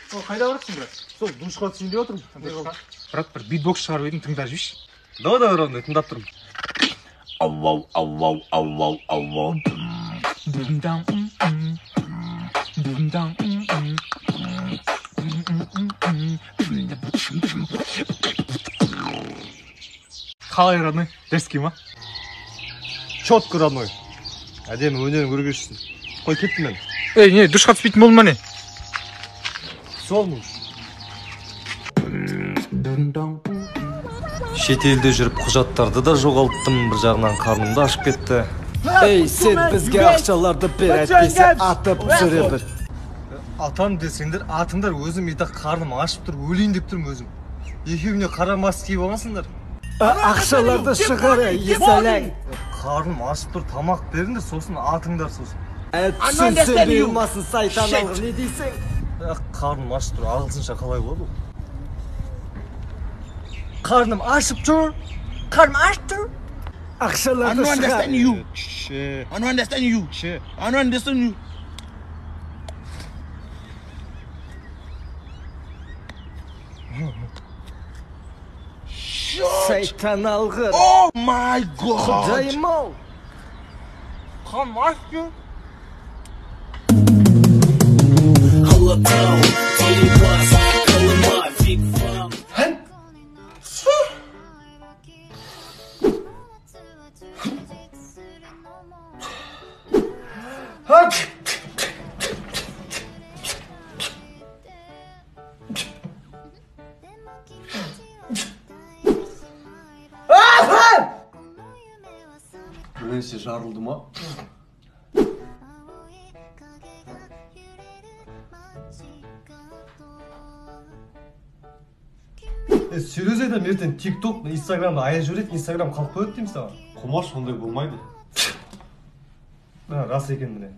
Қайда барасың, брат? Сол душқа түсейін деп отырмын. Брат, бір битбокс шығарып едім, тыңдап жіберші. Давай ондай тыңдап тұрмын. Ау. Қалай, родной? Дерзкий ма? Четко, родной. Әдемі өнерін көргешсің. Қой кеттім мен. Ей, не, душқа түспейтін болма не? Солмын. Шет елде жүріп құжаттарды да жоғалттым, бір жағынан қарнымды ашып кетті. Ей, сен бізге ақшаларды бер, әйтпесе атып жүре бір. Атам десеңдер, атыңдар өзім итақ қарным ашып тұр, өлейін деп тұрмын өзім. Екеуіне қарамас киіп аласыңдар. Ақшаларды шығар, есәләң. Қарным ашып тұр, тамақ беріңдер, сосын атыңдар сосын. Түсінсен бейілмасын, сайтан алғы, не дейсің? Қарным ашып тұр, ағылшынша қалай болады ол? Қарным ашып тұр. Қарным ашып тұр. Ақшаларды шығар. I don't understand you. Сайтан алғыр. Oh my God. Құдайым ау. Қарным ашып тұр. Бірнәрсе жарылды ма? Сөйлез айдам, ертең TikTok, Instagram'da аяз жүреді, Instagram қалып қойды деймін саған. Құмаш ондай болмайды. Рас екен міне.